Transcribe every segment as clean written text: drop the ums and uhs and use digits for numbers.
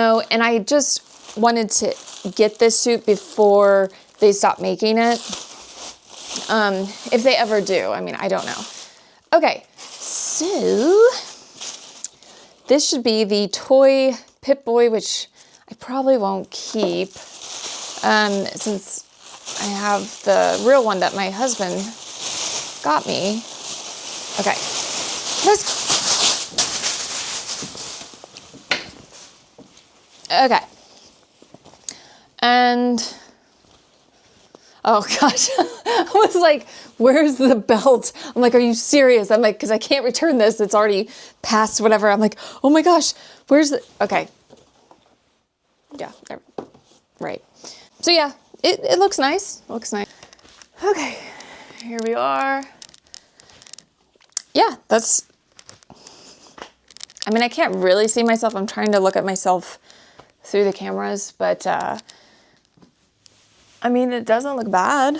Oh, and I just wanted to get this suit before they stop making it. If they ever do, I mean, I don't know. Okay, so this should be the toy Pip-Boy, which I probably won't keep since I have the real one that my husband got me. Okay, let's go. Okay. And, oh gosh, I was like, where's the belt? I'm like, are you serious? I'm like, because I can't return this. It's already past whatever. I'm like, oh my gosh, where's the, okay. Yeah, there, right. So yeah, it looks nice. It looks nice. Okay, here we are. Yeah, that's, I mean, I can't really see myself. I'm trying to look at myself through the cameras, but I mean, it doesn't look bad.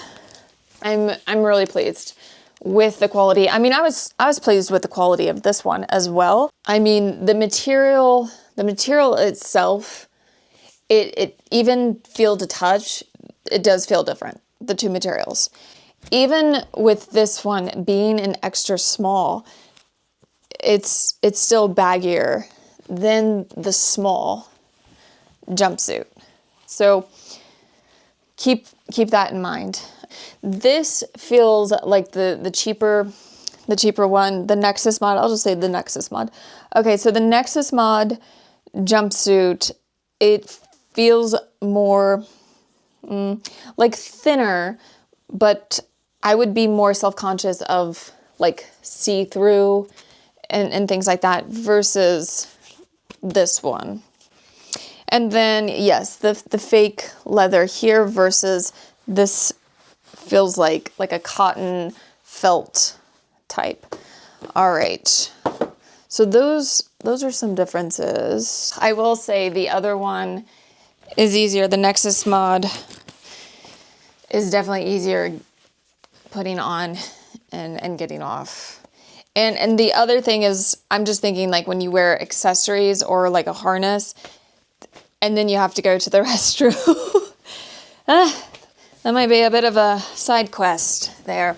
I'm really pleased with the quality. I mean, I was pleased with the quality of this one as well. I mean, the material itself, it even feel to touch, it does feel different, the two materials. Even with this one being an extra small, it's still baggier than the small jumpsuit. So keep that in mind. This feels like the cheaper one, the Nexus mod. I'll just say the Nexus mod. Okay, so the Nexus mod jumpsuit, it feels more like thinner, but I would be more self-conscious of like see-through and things like that versus this one. And then, yes, the fake leather here versus this feels like a cotton felt type. All right. So those are some differences. I will say the other one is easier. The Nexus mod is definitely easier putting on and getting off. And the other thing is, I'm just thinking like when you wear accessories or like a harness, and then you have to go to the restroom. That might be a bit of a side quest there.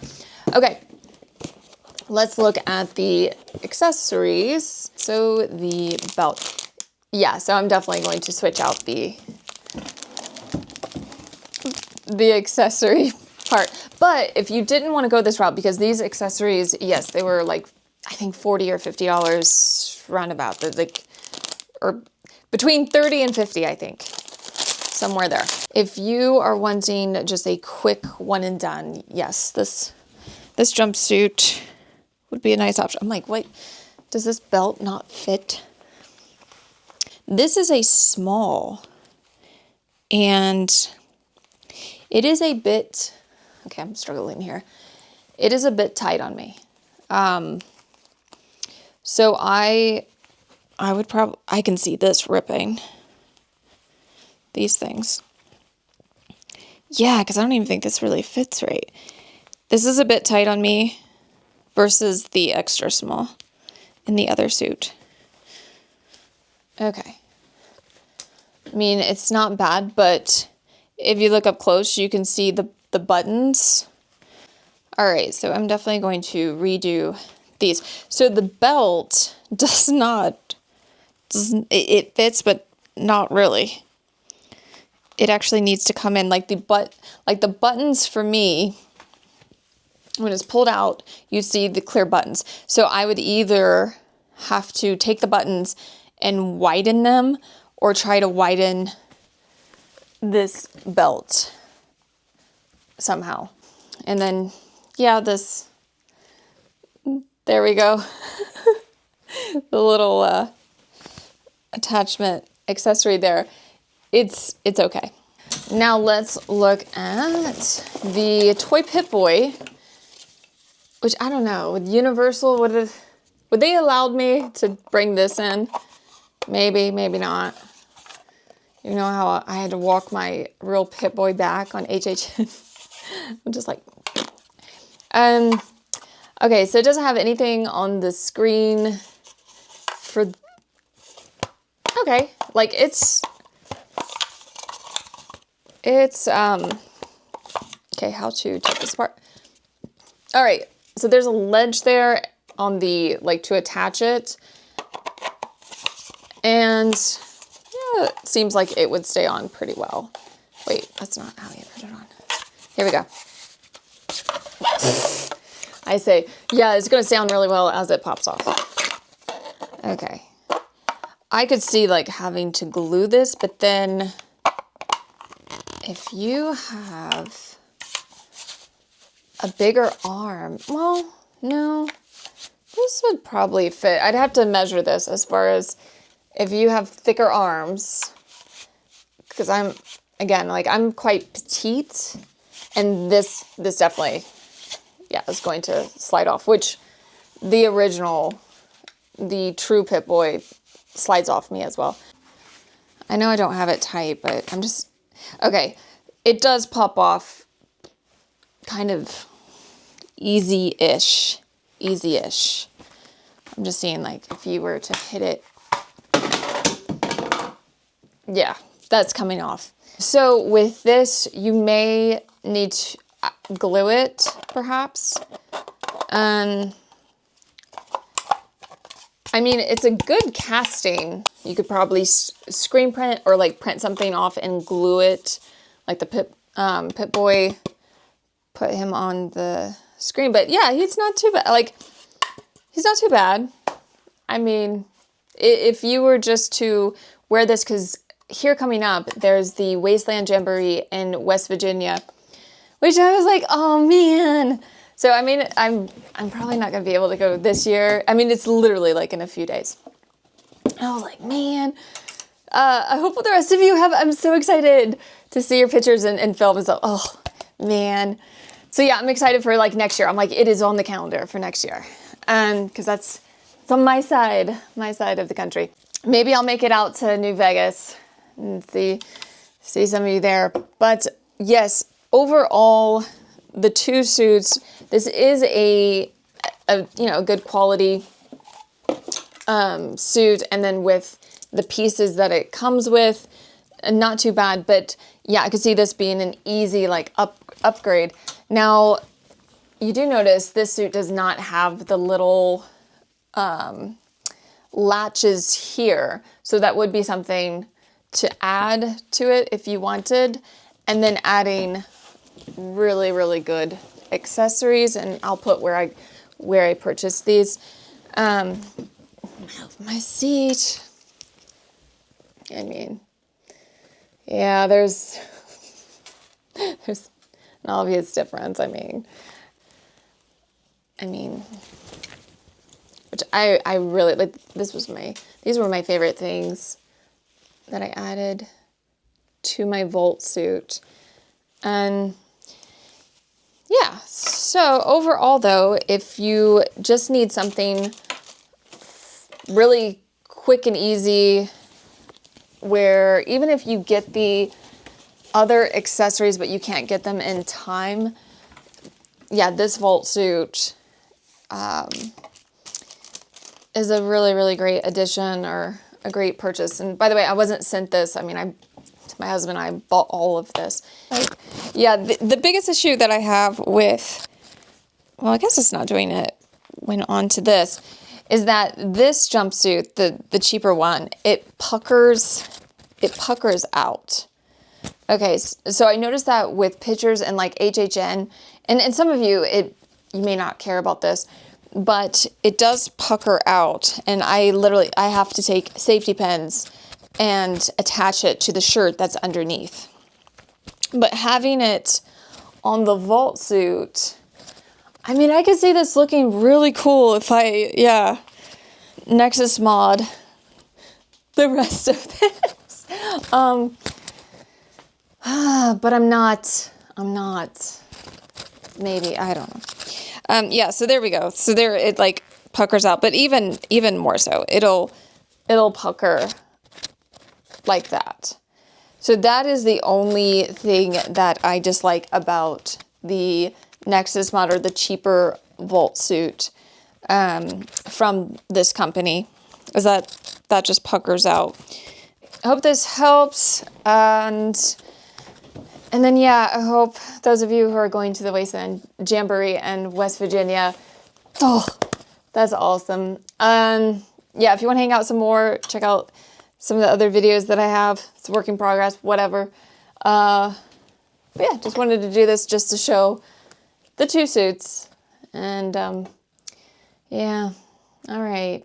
Okay, let's look at the accessories. So the belt. Yeah, so I'm definitely going to switch out the accessory part. But if you didn't want to go this route, because these accessories, yes, they were like, I think $40 or $50 roundabout. They're like, or between 30 and 50, I think, somewhere there. If you are wanting just a quick one and done, yes, this jumpsuit would be a nice option. I'm like, wait, does this belt not fit? This is a small, and it is a bit, okay, I'm struggling here. It is a bit tight on me. So I would probably, I can see this ripping. These things. Yeah, because I don't even think this really fits right. This is a bit tight on me versus the extra small in the other suit. Okay. I mean, it's not bad, but if you look up close, you can see the buttons. All right, so I'm definitely going to redo these. So the belt it fits, but not really. It actually needs to come in like the buttons for me. When it's pulled out, you see the clear buttons. So I would either have to take the buttons and widen them or try to widen this belt somehow. And then, yeah, there we go. The little attachment accessory there. It's okay. Now let's look at the toy Pip-Boy, which I don't know, with Universal, would they allowed me to bring this in? Maybe, maybe not. You know how I had to walk my real Pip-Boy back on HHN? I'm just like, okay, so it doesn't have anything on the screen for, okay, like it's, okay, how to take this apart. All right, so there's a ledge there on the, like, to attach it. And yeah, it seems like it would stay on pretty well. Wait, that's not how you put it on. Here we go. I say, yeah, it's gonna stay on really well as it pops off. Okay. I could see like having to glue this, but then if you have a bigger arm, well, no, this would probably fit. I'd have to measure this as far as if you have thicker arms, because I'm, again, like I'm quite petite, and this definitely, yeah, is going to slide off, which the original, the true Pip-Boy slides off me as well. I know I don't have it tight, but I'm just, okay, it does pop off kind of easy-ish. I'm just seeing, like, if you were to hit it, yeah, that's coming off. So with this, you may need to glue it, perhaps. I mean, it's a good casting. You could probably screen print or like print something off and glue it, like the Pip-Boy, put him on the screen. But yeah, he's not too bad. Like, he's not too bad. I mean, if you were just to wear this, because here coming up, there's the Wasteland Jamboree in West Virginia, which I was like, oh man. So, I mean, I'm probably not going to be able to go this year. I mean, it's literally like in a few days. And I was like, man, I hope the rest of you have, I'm so excited to see your pictures and film and stuff. Oh, man. So yeah, I'm excited for like next year. I'm like, it is on the calendar for next year. Because it's on my side of the country. Maybe I'll make it out to New Vegas and see some of you there. But yes, overall, the two suits, this is a you know, a good quality suit, and then with the pieces that it comes with, not too bad. But yeah, I could see this being an easy like upgrade. Now, you do notice this suit does not have the little latches here, so that would be something to add to it if you wanted, and then adding really good accessories, and I'll put where I purchased these. My seat, I mean, yeah, there's an obvious difference. I mean, which I really like. These were my favorite things that I added to my Vault suit. And yeah, so overall though, if you just need something really quick and easy, where even if you get the other accessories but you can't get them in time, yeah, this Vault suit is a really great addition, or a great purchase. And by the way, I wasn't sent this. I mean, my husband and I bought all of this. Like, yeah, the biggest issue that I have with, well, I guess it's not doing it when on to this, is that this jumpsuit, the cheaper one, it puckers out. Okay, so I noticed that with pictures and like HHN, and some of you, you may not care about this, but it does pucker out, and I have to take safety pins and attach it to the shirt that's underneath. But having it on the Vault suit, I mean, I could see this looking really cool if Nexus mod the rest of this. But I'm not, maybe, I don't know. Yeah, so there we go. So there, it like puckers out, but even more so, it'll pucker like that. So that is the only thing that I dislike about the Nexus mod, or the cheaper Vault suit from this company, is that just puckers out. I hope this helps. And then, yeah, I hope those of you who are going to the Wasteland Jamboree in West Virginia, oh, that's awesome. Yeah, if you want to hang out some more, check out some of the other videos that I have. It's a work in progress, whatever. But yeah, just wanted to do this just to show the 2 suits. And yeah, all right.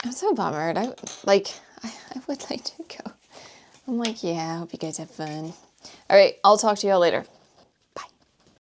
I'm so bummed. I would like to go. I'm like, yeah, I hope you guys have fun. All right, I'll talk to y'all later.